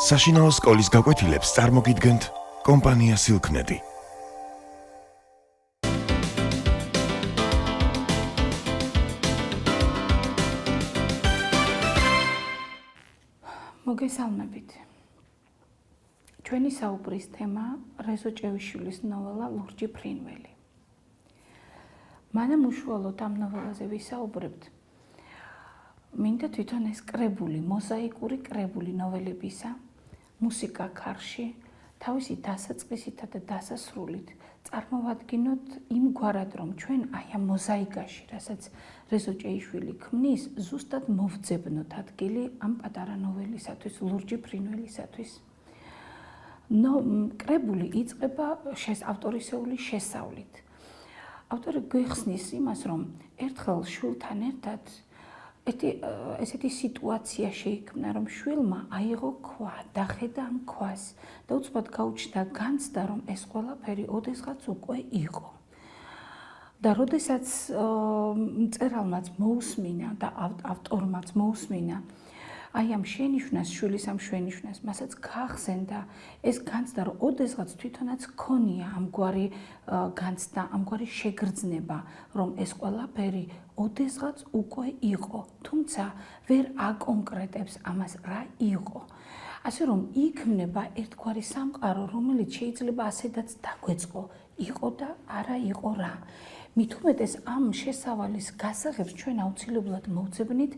საშინაო სკოლის გაკვეთილებს წარმოგიდგენთ კომპანია სილქნეტი. მოგესალმებით. ჩვენი საუბრის თემა რეზო ჭეუშვილის ნოველა ლურჯი ფრინველი. მანამ უშუალოდ ამ ნოველაზე ვისაუბრებთ. მინდა თვითონ ეს კრებული, მოზაიკური კრებული ნოველებისა, მუსიკა ქარში, თავისი დასაწყისითა და დასასრულით წარმოვადგინოთ იმგვარად, რომ ჩვენ აი ამ მოზაიკაში, რასაც რეზო ჭეიშვილი ქმნის, ზუსტად მოვძებნოთ ადგილი ამ პატარა ნოველისათვის, ლურჯი ფრინველისათვის. კრებული იწყება ავტორისეული შესავლით. ავტორი გვიხსნის იმას, რომ ერთხელ შვილთან ერთად ესეთი სიტუაცია შეიქმნა, რომ შვილმა აიღო ქვა, დახედა ამ ქვას და უცბად გაუჩნდა განცდა, რომ ეს ყველაფერი ოდესღაც უკვე იყო. და როდესაც მწერალმაც მოусმინა და ავტორმაც მოусმინა აი ამ შენიშვნას, შვილის ამ შენიშვნას, მასაც გაახსენდა ეს განცდა, რომ ოდესღაც თვითონაც ქონია ამგვარი განცდა, ამგვარი შეგრძნება, რომ ეს ყველაფერი ოდესღაც უკვე იყო, თუმცა ვერ აკონკრეტებს ამას რა იყო. ასე რომ იქმნება ერთგვარი სამყარო, რომელიც შეიძლება ასედაც დაგვეწყო, იყო და არა იყო რა. მით უმეტეს ამ შესავალის გასაღებს ჩვენ აუცილებლად მოვძებნით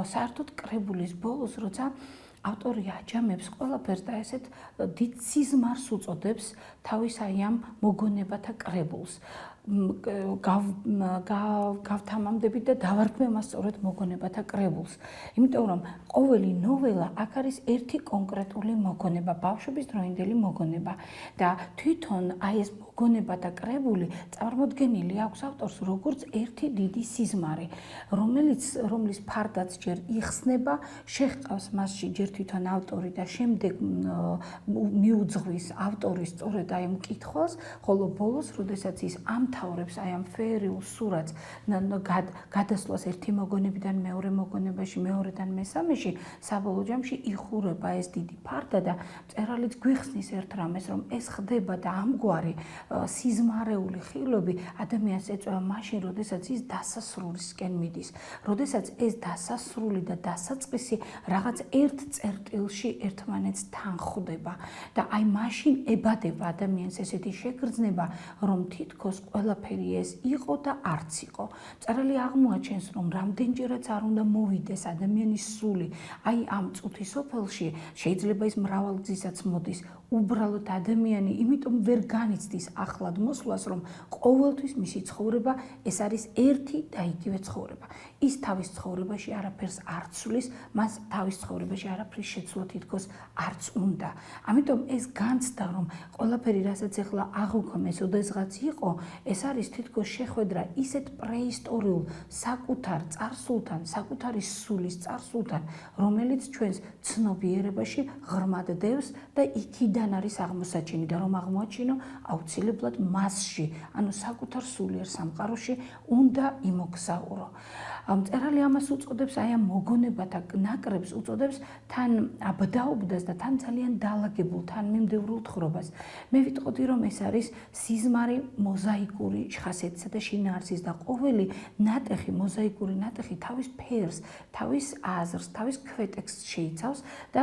საერთოდ კრებულის ბოლოს, როცა ავტორი აჯამებს ყველაფერს და ესეთ დიდ სიზმარს უწოდებს თავის აი ამ მოგონებათა კრებულს. გავთამამდებით და დავარქმევ მას სწორედ მოგონებათა კრებულს. იმიტომ რომ ყოველი ნოველა აქ არის ერთი კონკრეტული მოგონება, ბავშვობის დროინდელი მოგონება და თვითონ აი ეს მოგონებათა კრებული წარმოდგენილი აქვს ავტორს როგორც ერთი დიდი სიზმარი, რომლის ფარდაც ჯერ იხსნება, შეჰყავს მასში ჯერ თვითონ ავტორი და შემდეგ მიუძღვის ავტორის სწორედ აი ამ კითხვას, ხოლო ბოლოს, როდესაც ის ამთავრებს აი ამ ფეერიულ სურათს გადასვლას ერთი მოგონებიდან მეორე მოგონებაში, მეორედან მესამეში, საბოლოო ჯამში იხურება ეს დიდი ფარდა და მწერალიც გვიხსნის ერთ რამეს, რომ ეს ხდება და ამგვარი სიზმარეული ხილვები ადამიანს ეწევა მაშინ, როდესაც ის დასასრულისკენ მიდის, როდესაც ეს დასასრული და დასაწყისი რაღაც ერთ წერტილში ერთმანეთს თან ხვდება და აი მაშინ ებადება ადამიანს ესეთი შეგრძნება, რომ თითქოს ყველაფერი ეს იყო და არც იყო. მწერალი აღმოაჩენს, რომ რამდენჯერაც არ უნდა მოვიდეს ადამიანის სული აი ამ წუთის სოფელში, შეიძლება ის მრავალგზისაც მოდის, უბრალოდ ადამიანი იმიტომ ვერ განიცდის ახლად მოსვლას, რომ ყოველთვის მისი ცხოვრება ეს არის ერთი და იგივე ცხოვრება. ის თავის ცხოვრებაში არაფერს არ ცვლის, მას თავის ცხოვრებაში არაფრის შეცვლა თითქოს არც უნდა. ამიტომ ეს განცდა, რომ ყველაფერი, რასაც ეხლა აღვქვამეს, ოდესღაც იყო, ეს არის თითქოს შეხვედრა ისეთ პრეისტორიულ საკუთარ წარსულთან, საკუთარი სულის წარსულთან, რომელიც ჩვენს ცნობიერებაში ღრმად დევს და იქიდან არის აღმოსაჩენი და რომ აღმოაჩინო, აუცილებლად მასში, ანუ საკუთარ სულიერ სამყაროში უნდა იმოგზაურო. მწერალი ამას უწოდებს, აი ამ მოგონებათა ნაკრებს უწოდებს თან აბდაუბდას და თან ძალიან დაალაგებულ, თან მიმდევრულ თხრობას. მე ვიტყოდი, რომ ეს არის სიზმარი მოზაიკური ხასიათისა და შინაარსის და ყოველი ნატეხი, მოზაიკური ნატეხი თავის ფერს, თავის აზრს, თავის ქვეტექსტს შეიცავს და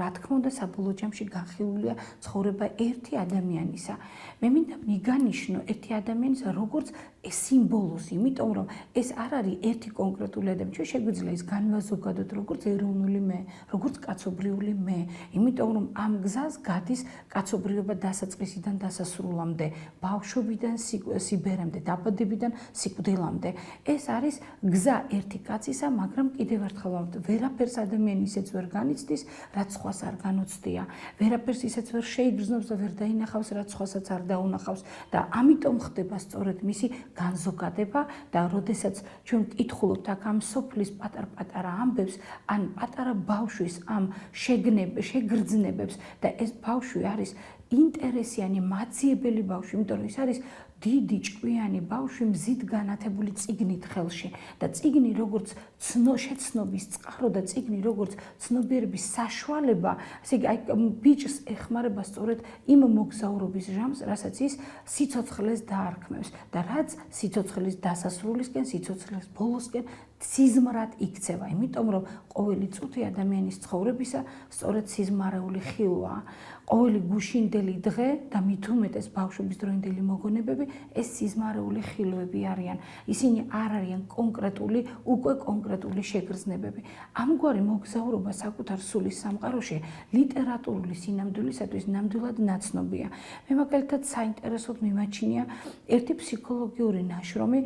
რა თქმა უნდა, საბოლოო ჯამში განხილულია ცხოვრება ერთი ადამიანისა. მე მინდა მიგანიშნო ერთი ადამიანისა როგორც სიმბოლოს, იმიტომ რომ ეს არ არის ერთი კონკრეტული ადამიანი. ჩვენ შეგვიძლია ის განვაზოგადოთ როგორც ეროვნული მე, როგორც კაცობრიული მე, იმიტომ რომ ამ გზას გადის კაცობრიობა დასაწყისიდან დასასრულამდე, ბავშვობიდან სიბერემდე, დაბადებიდან სიკვდილამდე. ეს არის გზა ერთი კაცისა, მაგრამ კიდევ ერთხელ ვერაფერს ადამიანი ისეც ვერ განიცდის, რაც სხვას არ განოცდია. ვერაფერს ისეც ვერ შეიგრძნობს და ვერ დაინახავს, რაც სხვასაც არ დაუნახავს და ამიტომ ხდება სწორედ მისი განზოგადება და როდესაც ჩვენ კითხულობთ აქ ამ სოფლის პატარ-პატარა ამბებს, ან პატარა ბავშვის ამ შეგრძნებებს და ეს ბავშვი არის ინტერესიანი, მაძიებელი ბავშვი, იმიტომ რომ ის არის დიდი ჭკვიანი ბავშვი მზით განათებული წიგნით ხელში და წიგნი როგორც შეცნობის წყარო და წიგნი როგორც ცნობიერების საშუალება, ასე იგი ბიჭს ეხმარება სწორედ იმ მოგზაურობის ჟამს, რასაც ის სიცოცხლეს დაარქმევს და რაც სიცოცხლის დასასრულისკენ, სიცოცხლის ბოლოსკენ სიზმრად იქცევა, იმიტომ რომ ყოველი წუთი ადამიანის ცხოვრებისა სწორედ სიზმარეული ხილვაა. ყოველი გუშინდელი დღე და მით უმეტეს ბავშვობის დროინდელი მოგონებები ეს სიზმარეული ხილვები არიან. ისინი არ არიან კონკრეტული, უკვე კონკრეტული შეგრძნებები. ამგვარი მოგზაურობა საკუთარ სულის სამყაროში ლიტერატურული სინამდვილისათვის ნამდვილად ნაცნობია. მე მაგალითად საინტერესოდ მიმაჩნია ერთი ფსიქოლოგიური ნაშრომი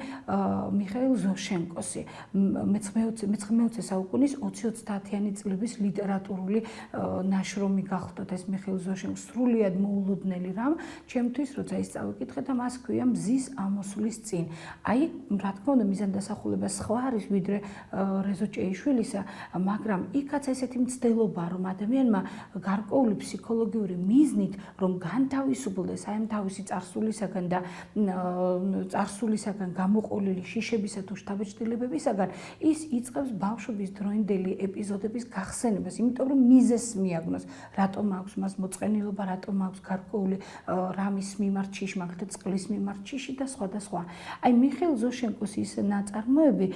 მიხაილ ზოშენკოსი. მე-19 საუკუნის 20-30-იანი წლების ლიტერატურული ნაშრომი გახლდათ ეს მიხაილ ზოშენკოს სრულიად მოულოდნელი რამ, ჩემთვის როცა ის წავიკითხე და მას ქვია მზის ამოსვლის წინ. აი, რა თქმა უნდა, მიზანდასახულება სხვა არის ვიდრე რეზო ჭეიშვილისა, მაგრამ იქაც ესეთი მცდელობა, რომ ადამიანმა გარკვეული ფსიქოლოგიური მიზნით, რომ განთავისუფლდეს აი ამ თავისი წარსულისაგან და წარსულისაგან გამოყოლილი შიშებისა თუ შთაბეჭდილებებისაგან, ის იწყებს ბავშვობის დროინდელი ეპიზოდების გახსენებას, იმიტომ რომ მიზეზს მიაგნოს, რატომ აქვს მას მოწყენილობა, რატომ აქვს გარკვეული რამის მიმართ შიში, მაგალითად წყლის მიმართ შიში და სხვა და სხვა. აი მიხეილ ზოშენკოს ის ნაწარმოები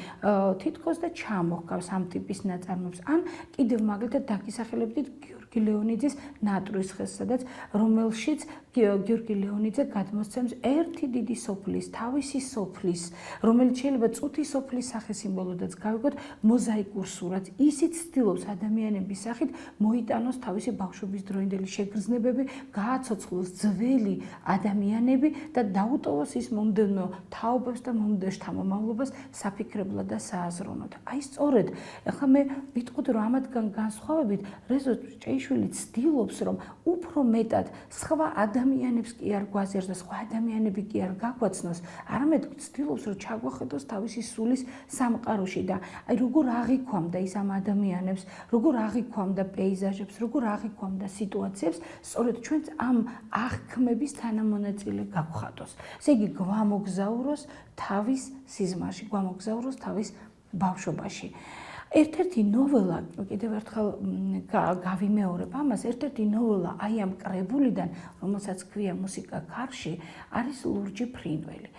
თითქოს და ჩამოჰგავს ამ ტიპის ნაწარმოებს. ან კიდევ მაგალითად დაგისახელებდით გიორგი ლეონიძის ნატურის ხეს, სადაც რომელშიც გიორგი ლეონიძე გადმოსცემს ერთი დიდი სოფლის, თავისი სოფლის, რომელიც შეიძლება წუთი სოფლის სახესიმბოლოდაც გავიგოთ მოზაიკურ სურათს. ისიც ცდილობს ადამიანების სახით მოიტანოს თავისი ბავშვობის დროინდელი შეგრძნებები, გააცოცხლოს ძველი ადამიანები და დაუტოვოს ის მომდევნო თაობებს და მომდევნო შთამომავლობას საფიქრებლად და სააზროვნოდ. აი სწორედ, ახლა მე ვიტყოდი რომ ამათგან განსხვავებით რეზო ჭეიშვილი ცდილობს რომ უფრო მეტად სხვა ადამიანებს კი არ გვაზიაროს და სხვა ადამიანები კი არ გაგვაცნოს, არამედ ცდილობს რომ ჩაგვახედოს თავისი სულის სამყაროში და აი როგორ აღიქვამდა ის ამ ადამიანებს, როგორ აღიქვამდა პეიზაჟებს, როგორ აღიქვამდა სიტუაციებს, სწორედ ჩვენც ამ აღქმების თანამონაწილე გავხატოს. ესე იგი გვამოგზაუროს თავის სიზმარში, გვამოგზაუროს თავის ბავშვობაში. ერთ-ერთი ნოველა, კიდევ ერთხელ გავიმეორებ ამას, ერთ-ერთი ნოველა აი ამ კრებულიდან, რომელსაც ქვია მუსიკა ქარში, არის ლურჯი ფრინველი.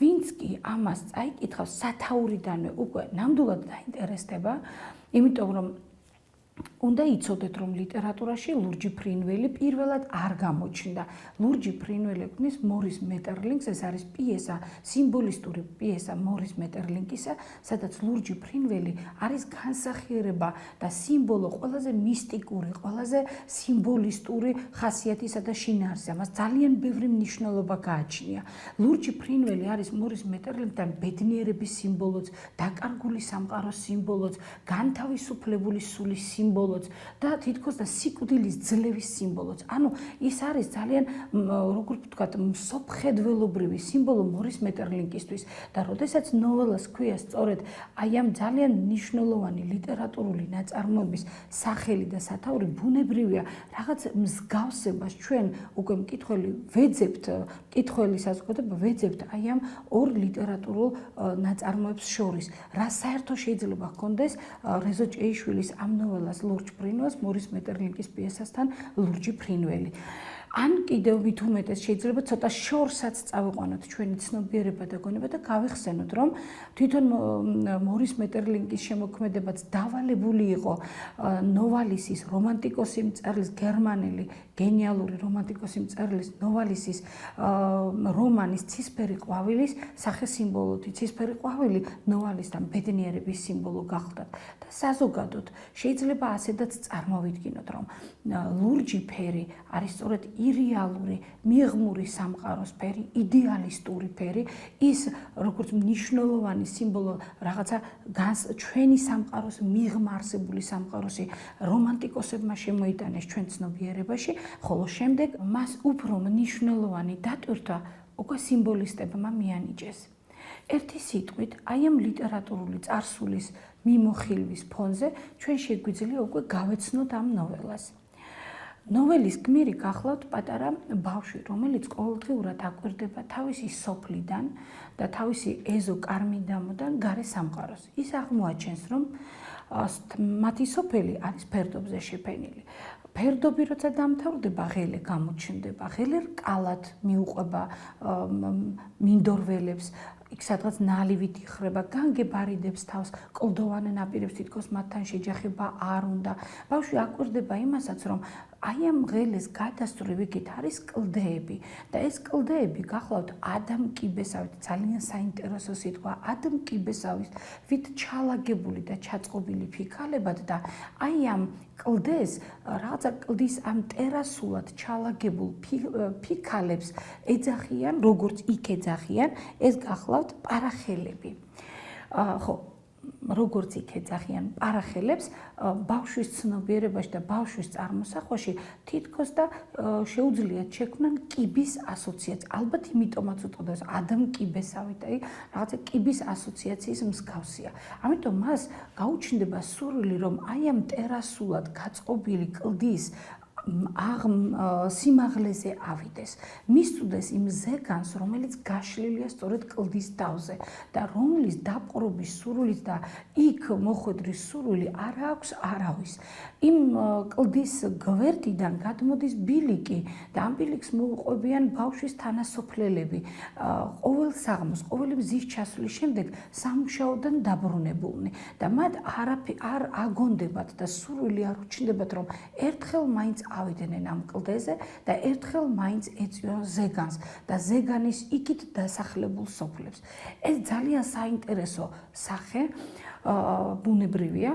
ვინც კი ამას წაიკითხავს, სათაურიდანვე უკვე ნამდვილად დაინტერესდება, იმიტომ რომ უნდა იცოდეთ, რომ ლიტერატურაში ლურჯი ფრინველი პირველად არ გამოჩნდა. ლურჯი ფრინველი ქმნის მორის მეტერლინგს, ეს არის პიესა, სიმბოლისტური პიესა მორის მეტერლინგისა, სადაც ლურჯი ფრინველი არის განსახიერება და სიმბოლო ყველაზე მისტიკური, ყველაზე სიმბოლისტური ხასიათისა და შინაარსი. ამას ძალიან ბევრი მნიშვნელობა გააჩნია. ლურჯი ფრინველი არის მორის მეტერლინგთან ბედნიერების სიმბოლოც, დაკარგული სამყაროს სიმბოლოც, განთავისუფლებული სულის სიმბოლოც და თითქოს და სიკვდილის ძლევის სიმბოლოც. ანუ ის არის ძალიან, როგორ ვთქვათ, მსოფხედველობრივი სიმბოლო მორის მეტერლინგისთვის და როდესაც ნოველას ქვია სწორედ აი ამ ძალიან მნიშვნელოვანი ლიტერატურული ნაწარმოების სახელი და სათაური, ბუნებრივია რაღაც მსგავსებას ჩვენ უკვე მკითხველი ვეძებთ, მკითხველი საზოგადოება ვეძებთ აი ამ ორ ლიტერატურულ ნაწარმოებს შორის. რა საერთო შეიძლება ჰქონდეს რეზო ჭეიშვილის ამ ნოველას ლურჯ ფრინველს მორის მეტერლინგის პიესასთან ლურჯი ფრინველი. ან კიდევ მით უმეტეს შეიძლება ცოტა შორსაც წავიყვანოთ ჩვენი ცნობიერება და გონება და გავიხსენოთ, რომ თვითონ მორის მეტერლინგის შემოქმედებაც დავალებული იყო ნოვალისის რომანტიკოსი მწერლის, გერმანელი გენიალური რომანტიკოსი მწერლის ნოვალისის რომანის ცისფერი ყვავილის სახესიმბოლოთი. ცისფერი ყვავილი ნოვალისთან ბედნიერების სიმბოლო გახლდათ და საზოგადოდ შეიძლება ასედაც წარმოვიდგინოთ, რომ ლურჯი ფერი არის სწორედ ირეალური, მიღმური სამყაროს ფერი, იდეალისტური ფერი, ის როგორც მნიშვნელოვანი სიმბოლო რაღაცა ჩვენი სამყაროს მიღმა არსებული სამყაროსი რომანტიკოსებმა შემოიტანეს ჩვენ ცნობიერებაში, ხოლო შემდეგ მას უფრო მნიშვნელოვანი დატვირთვა უკვე სიმბოლისტებმა მიანიჭეს. ერთი სიტყვით, აი ამ ლიტერატურული წარსულის მიმოხილვის ფონზე ჩვენ შეგვიძლია უკვე გავეცნოთ ამ ნოველას. ნოველის გმირი გახლავთ პატარა ბავშვი, რომელიც ყოველდღიურად აკვირდება თავისი სოფლიდან და თავისი ეზო კარმიდამოდან გარე სამყაროს. ის აღმოაჩენს, რომ მათი სოფელი არის ფერდობზე შეფენილი. ფერდობი როცა დამთავრდება, ღელე გამოჩნდება, ღელე რკალად მიუყვება მინდორველებს, იქ სადღაც ნალივით იხრება, განგებარიდებს თავს, კლდოვან ნაპირებს თითქოს მათთან შეჯახება არ უნდა. ბავშვი აკვირდება იმასაც, რომ აი ამ ღელეს გადასწვრივ იქით არის კლდეები და ეს კლდეები გახლავთ ადამკიბესავით, ძალიან საინტერესო სიტყვა, ადამკიბესავით ჩალაგებული და ჩაწყობილი ფიქალებად და აი ამ კლდეს, რაღაცა კლდის ამ ტერასულად ჩალაგებულ ფიქალებს ეძახიან, როგორც იქ ეძახიან, ეს გახლავთ პარახელები. ხო, როგორც იქ ეძახიან პარახელებს, ბავშვის ცნობიერებაში და ბავშვის წარმოსახვაში თითქოს და შეუძლიათ შექმნან კიბის ასოციაციას. ალბათ იმიტომაც უწოდეს ადამკიბესავით, აი რაღაცა კიბის ასოციაციის მსგავსია. ამიტომ მას გაუჩნდება სურვილი, რომ აი ამ ტერასულად გაწყობილი კლდის სიმაღლეზე ავიდეს, მისწვდეს იმ ზეგანს, რომელიც გაშლილია სწორედ კლდის თავზე და რომლის დაპყრობის სურვილით და იქ მოხვედრის სურვილი არ აქვს არავის. იმ კლდის გვერდიდან გადმოდის ბილიკი და ამ ბილიკს მოუყვებიან ბავშვის თანასოფლელები. ყოველ საღამოს, ყოველი მზის ჩასვლის შემდეგ სამუშაოდან დაბრუნებულნი და მათ არ აგონდებათ და სურვილი არ უჩნდებათ, რომ ერთხელ მაინც ავიდნენ ამ კლდეზე და ერთხელ მაინც ეწვიონ ზეგანს და ზეგანის იქით დასახლებულ სოფლებს. ეს ძალიან საინტერესო სახე ბუნებრივია,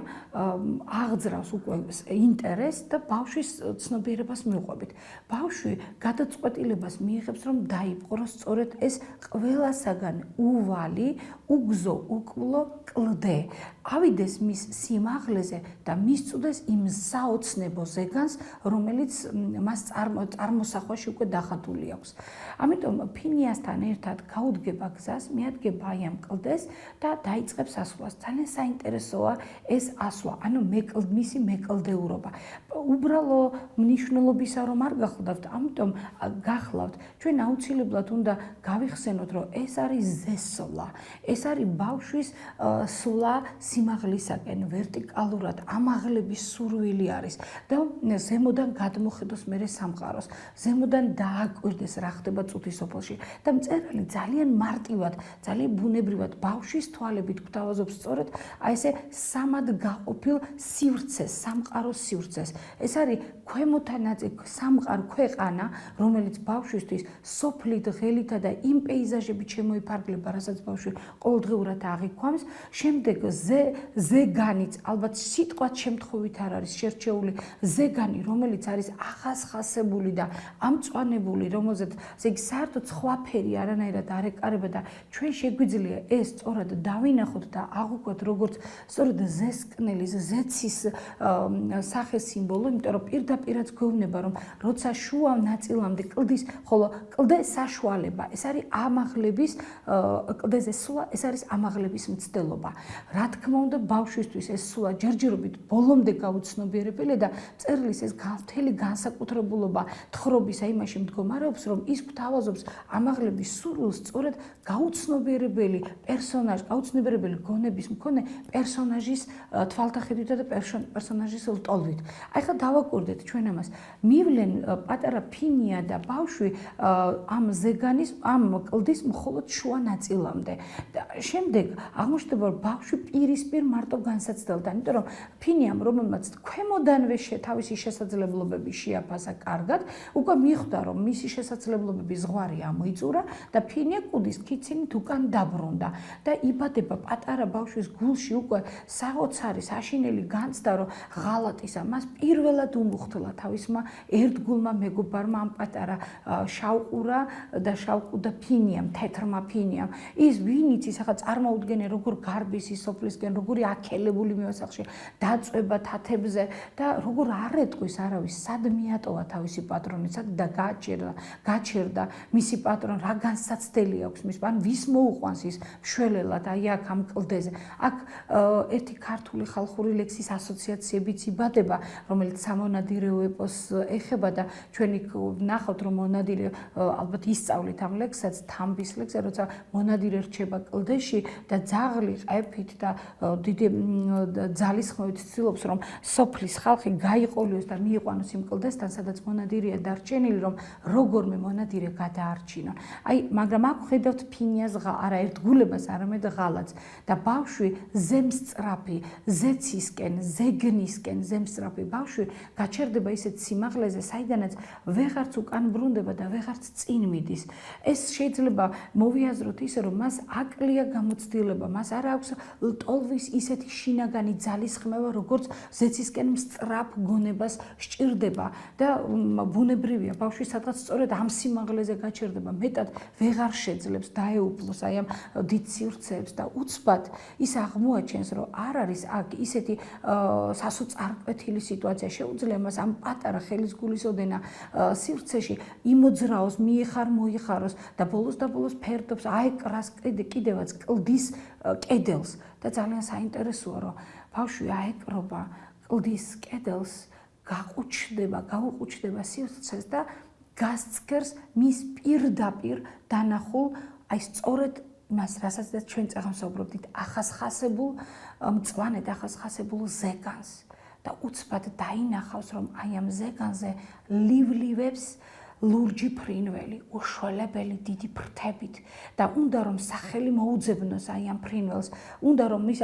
აღძრავს უკვე ინტერესს და ბავშვის ცნობიერებას მიუყვებით. ბავშვი გადაწყვეტილებას მიიღებს, რომ დაიპყროს სწორედ ეს ყველასაგან უვალი, უგზო, უკლო კლდე. ავიდეს მის სიმაღლეზე და მისწვდეს იმ საოცნებო ზეგანს, რომელიც მას წარმოსახვაში უკვე დახატული აქვს. ამიტომ ფინიასთან ერთად გაუდგება გზას, მიადგება აი ამ კლდეს და დაიწყებს ასვლას. ძალიან საინტერესოა ეს ასვლა, ანუ მისი მეკლდეურობა. უბრალო მნიშვნელობისა რომ არ გახლავთ, ამიტომ გახლავთ, ჩვენ აუცილებლად უნდა გავიხსენოთ, რომ ეს არის ზესვლა, ეს არის ბავშვის სვლა სიმაღლისაკენ, ვერტიკალურად ამაღლების სურვილი არის და ზემოდან გადმოხედოს მერე სამყაროს, ზემოდან დააკვირდეს რა ხდება წუთის სოფელში და მწერალი ძალიან მარტივად, ძალიან ბუნებრივად ბავშვის თვალებით გვთავაზობს სწორედ აი ესე სამად გაყოფილ სივრცეს, სამყაროს სივრცეს. ეს არის ქვემოთან ნაწილი, სამყარო ქვეყანა, რომელიც ბავშვისთვის სოფლით, ღელითა და იმ პეიზაჟებით შემოიფარგლება, რასაც ბავშვი ყოველდღიურად აღიქვამს. შემდეგ ზეგანიც, ალბათ სიტყვაც შემთხვევით არ არის შერჩეული, ზეგანი, რომელიც არის ახასხასებული და ამწვანებული, რომელზეც ესე იგი საერთოდ სხვა ფერი არანაირად არ ეკარება და ჩვენ შეგვიძლია ეს სწორად დავინახოთ და აღვიქვათ როგორც სწორედ ზესკნელის, ზეცის სახეს სიმბოლო, იმიტომ რომ პირდაპირაც გვევნება, რომ როცა შუა ნაწილამდე კლდის, ხოლო კლდეს საშუალება, ეს არის ამაღლების, კლდეზე სვლა, ეს არის ამაღლების მცდელობა. რა თქმა უნდა, ბავშვისთვის ეს სვლა ჯერჯერობით ბოლომდე გაუცნობიერებელია და მწერლის ეს მთელი განსაკუთრებულობა თხრობის იმაში მდგომარეობს, რომ ის გვთავაზობს ამაღლების სურვილს სწორედ გაუცნობიერებელი პერსონაჟი, გაუცნობიერებელი გონების მქონე პერსონაჟის თვალთახედვითა და პერსონაჟის ლტოლვით. აი ხა დავაკვირდეთ ჩვენ ამას. მივლენ პატარა ფინია და ბავშვი ამ ზეგანის, ამ კლდის მხოლოდ შუა ნაწილამდე. და შემდეგ აღმოჩნდება, რომ ბავშვი პირისპირ მარტო განსაცდელთან, იმიტომ რომ ფინიამ, რომელმაც ქვემოდანვე თავისი შესაძლებლობები შეაფასა კარგად, უკვე მიხვდა, რომ მისი შესაძლებლობები ზღვარი ამოიწურა და ფინია კუდის ქიცინით უკან დაბრუნდა და იბადება პატარა ბავშვის გულში უკვე საოცარი საშინელი განცდა, რომ ღალატისა მას პირველად უმუხთლა თავისმა ერთგულმა მეგობარმა ამ პატარა შავყურა და შავყუდა ფინიამ, თეთრმა ფინიამ. ის ვინიც ის ახლა წარმოუდგენია როგორ გარბის ის სოფლისკენ, როგორი აქელებული მიასახში დაწვება თათებზე და როგორ არ ეტყვის არავის, სად მიატოვა თავისი პატრონი, სად და გაჩერდა მისი პატრონი, რა განსაცდელი აქვს მის, ან ვის მოუყვანს ის მშველელად აი აქ ამ კლდეზე. აქ ერთი ქართული ხალხური ლექსის ასოციაციებიც იბადება, რომელიც სამონადირეო ეპოსს ეხება და ჩვენი ნახავთ, რომ მონადირე ალბათ ისწავლით ამ ლექსსაც, თამბის ლექსზე, როცა მონადირე რჩება კლდეში და ძაღლი ყეფით და დიდი ძალისხმევით ცდილობს, რომ სოფლის ხალხი გაიყოლიოს და მიიყვანოს იმ კლდესთან, სადაც მონადირეა დარჩენილი, რომ როგორმე მონადირე გადაარჩინონ. მაგრამ აქ ხედავთ ფინიას არა ერთგულებას, არამედ ღალატს და ბავშვი ზემსწრაფი, ზეცისკენ, ზეგნისკენ ზემსწრაფი ბავშვი გაჩერდება ისეთ სიმაღლეზე, საიდანაც ვეღარც უკან ბრუნდება და ვეღარც წინ მიდის. ეს შეიძლება მოვიაზროთ ისე, რომ მას აკლია გამოცდილება, მას არ აქვს ლტოლვის ისეთი შინაგანი ძალისხმევა, როგორც ზეცისკენ მსწრაფ გონებას სჭირდება და ბუნებრივია, ბავშვი სადღაც სწორედ ამ სიმაღლეზე გაჩერდება, მეტად ვეღარ შეძლებს დაეუფლოს აი ამ დიდ სივრცეებს და უცბად ის აღმოაჩენს, რომ არ არის აქ ისეთი სასოწარკვეთილი სიტუაცია, შეუძლია მას ამ პატარა ხელისგულის ოდენა სივრცეში იმოძრაოს, მოიხაროს და ბოლოს ფერდობს აეკრას კიდევაც კლდის კედელს და ძალიან საინტერესოა, რომ ბავშვი აეკრობა კლდის კედელს, გაუყუჩდება სივრცეს და გასცქერს მის პირდაპირ დანახულ, აი სწორედ მას, რასაც ჩვენ წაღმსაუბრობდით, ახასხასებულ მწვანედ ახასხასებულ ზეგანს და უცბად დაინახავს, რომ აი ამ ზეგანზე ლივლივებს ლურჯი ფრინველი, უშველებელი დიდი ფრთებით და უნდა რომ სახელი მოუძებნოს აი ამ ფრინველს, უნდა რომ ის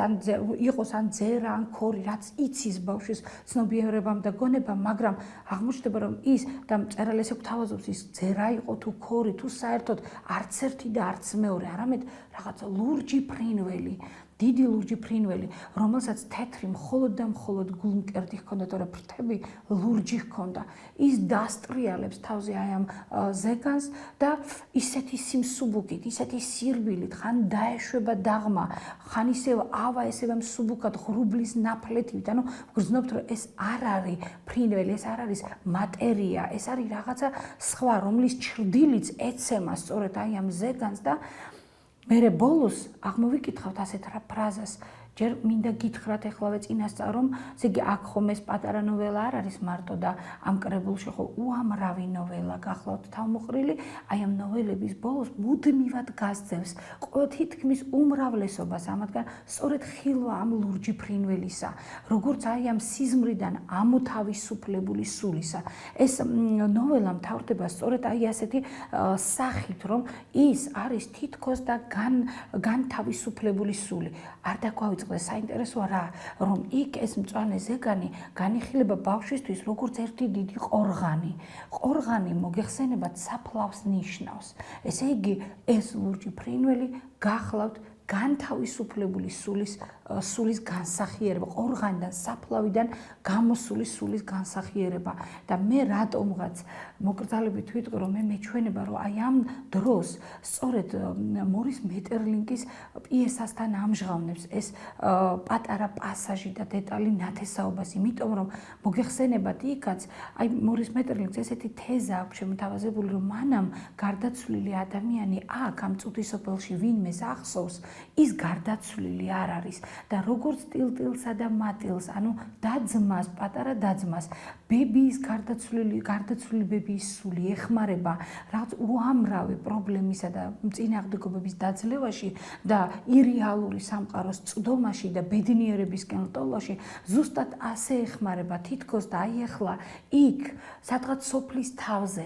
იყოს ან ძერა, ან ქორი, რაც იცის ბავშვის ცნობიერებამ და გონებამ, მაგრამ აღმოჩნდება, რომ ის და მწერალი ესე გვთავაზობს, ის ძერა იყო თუ ქორი, თუ საერთოდ არც ერთი და არც მეორე, არამედ რაღაცა ლურჯი ფრინველი. დიდი ლურჯი ფრინველი, რომელსაც თეთრი მხოლოდ და მხოლოდ გულმკერდი ჰქონდა, თორე ფრთები ლურჯი ჰქონდა. ის დასტრიალებს თავზე აი ამ ზეგანს და ისეთი სიმსუბუქით, ისეთი სირბილით, ხან დაეშვება დაღმა, ხან ისევ ავა, ესევე მსუბუქად ღრუბლის ნაფლეთივით. ანუ გრძნობთ, რომ ეს არ არის ფრინველი, ეს არ არის მატერია, ეს არის რაღაცა სხვა, რომლის ჩრდილიც ეცემა სწორედ აი ამ ზეგანს და მერე ბოლოს აღმოვიკითხავთ ასეთ ფრაზას, ჯერ მინდა გითხრათ ეხლავე წინასწარ, რომ ესე იგი აქ ხომ ეს პატარა ნოველა არ არის მარტო და ამ კრებულში ხო უამრავი ნოველა გახლავთ თავმოყრილი, აი ამ ნოველების ბოლოს მუდმივად გასძევს თითქმის უმრავლესობას ამათგან სწორედ ხილვა ამ ლურჯი ფრინველისა, როგორც აი ამ სიზმრიდან ამოთავისუფლებული სულისა. ეს ნოველა მთავრდება სწორედ აი ასეთი სახით, რომ ის არის თითქოს და განთავისუფლებული სული. არ დაგვავიწყდეს საინტერესოა რა, რომ იქ ეს მწვანე ზეგანი განიხილება ბავშვისთვის როგორც ერთი დიდი ყორღანი. ყორღანი მოგეხსენებათ საფლავს ნიშნავს. ესე იგი, ეს ლურჯი ფრინველი გახლავთ განთავისუფლებული სულის განსახიერება, ყორღანიდან, საფლავიდან გამოსული სულის განსახიერება. და მე რატომღაც მოკრძალებით ვიტყვი, რომ მე მეჩვენება, რომ აი ამ დროს სწორედ მორის მეტერლინკის პიესასთან ამჟღავნებს ეს პატარა პასაჟი და დეტალი ნათესაობას, იმიტომ რომ მოგეხსენებათ იქაც, აი მორის მეტერლინკს ესეთი თეზა აქვს შემოთავაზებული, რომ მანამ გარდაცვლილი ადამიანი აქ ამ წუთისოფელში ვინმეს ახსოვს, ის გარდაცვლილი არ არის და როგორც ტილტილსა და მატილს, ანუ დაძმას, პატარა დაძმას, ბებიის გარდაცვლილი ბებიის სული ეხმარება რაღაც უამრავი პრობლემისა და წინააღმდეგობების დაძლევაში და ირეალური სამყაროს წვდომაში და ბედნიერებისკენ ლტოლოში, ზუსტად ასე ეხმარება თითქოს და აი ახლა იქ, სადღაც სოფლის თავზე,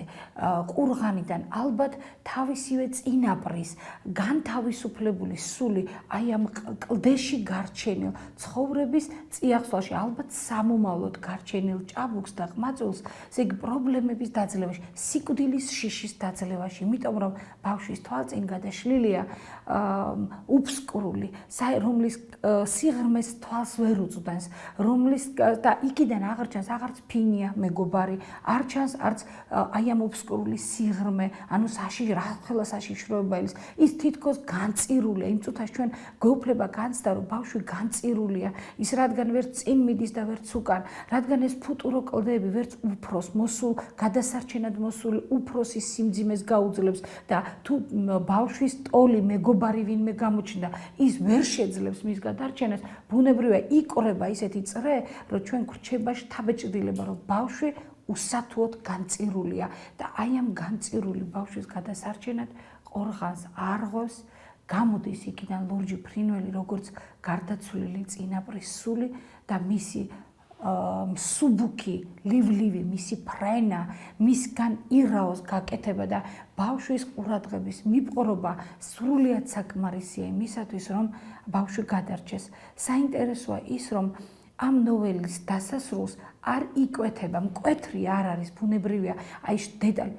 ყურღანიდან ალბათ თავისივე წინაპრის განთავისუფლებული სული აი ამ კლდეში გარჩენილ ცხოვრების წიაღსვაში, ალბათ სამომავლოდ გარჩენილ ჭაბუკს და ყმაწვილს, ესე იგი პრობლემების დაძლევაში, სიკვდილის შიშის დაძლევაში, იმიტომ რომ ბავშვის თვალწინ გადაშლილია უბსკრული, რომლის სიღრმეს თვალს ვერ უწვდენს, რომლის და იქიდან აღარ ჩანს აღარც ფინია მეგობარი, არ ჩანს არც აი ამ უბსკრული სიღრმე, ანუ ხელა საშიშროებელის, ის თითქოს განწირულია იმ წუთას ჩვენ გვეუფლება განცდა, რომ ბავშვი განწირულია, ის რადგან ვერ წინ მიდის და ვერც უკან, რადგან ეს ფუტურო კლდეები ვერც უფროს მოსულ, გადასარჩენად მოსულ უფროსის სიმძიმეს გაუძლებს და თუ ბავშვის ტოლი მეგობარი ვინმე გამოჩნდა, ის ვერ შეძლებს მის გადარჩენას, ბუნებრივია იკრება ისეთი წრე, რომ ჩვენ გვრჩება შთაბეჭდილება, რომ ბავშვი უსათუოდ განწირულია და აი ამ განწირული ბავშვის გადასარჩენად ყორღანს არღოს, გამოდის იქიდან ლურჯი ფრინველი, როგორც გარდაცვლილი წინაპრის სული და მისი მსუბუქი, ლივლივი, მისი ფრენა, მისგან ირაოს გაკეთება და ბავშვის ყურადღების მიპყრობა სრულიად საკმარისია იმისათვის, რომ ბავშვი გადარჩეს. საინტერესოა ის, რომ ამ ნოველის დასასრულს არ იკვეთება, მკვეთრი არ არის, ბუნებრივია, აი დეტალი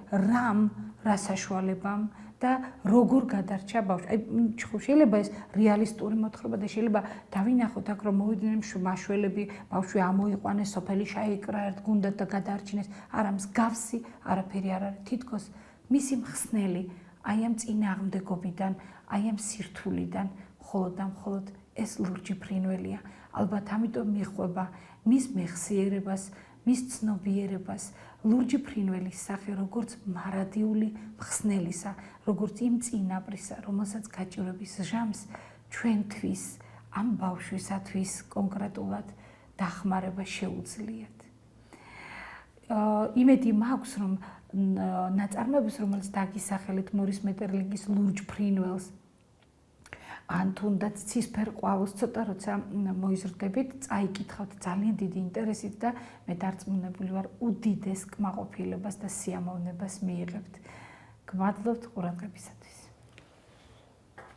რა საშუალებამ და როგორ გადარჩა ბავშვი. აი შეიძლება ეს რეალისტური მოთხრობა და შეიძლება დავინახოთ აქ, რომ მოვიდნენ მაშველები, ბავშვი ამოიყვანეს, სოფელი შეიკრა ერთ გუნდად და გადაარჩინეს. არა, მსგავსი არაფერი არ არის. თითქოს მისი მხსნელი აი ამ წინააღმდეგობიდან, აი ამ სირთულიდან, მხოლოდ და მხოლოდ ეს ლურჯი ფრინველია. ალბათ ამიტომ მიხვება მის მეხსიერებას, მის ცნობიერებას, ლურჯი ფრინველის სახე, როგორც მარადიული მხსნელისა, როგორც იმ წინაპრისა, რომელსაც გაჭირვების ჟამს ჩვენთვის, ამ ბავშვისათვის კონკრეტულად დახმარება შეუძლიათ. იმედი მაქვს, რომ ნაწარმოების, რომელიც დაგისახელეთ მორის მეტერლინგის ლურჯ ფრინველს, ან თუნდაც ცისფერ ყვავილს ცოტა როცა მოიზრდებით, წაიკითხავთ ძალიან დიდი ინტერესით და მე დარწმუნებული ვარ, უდიდეს კმაყოფილებას და სიამოვნებას მიიღებთ. გმადლობთ ყურადღებისათვის.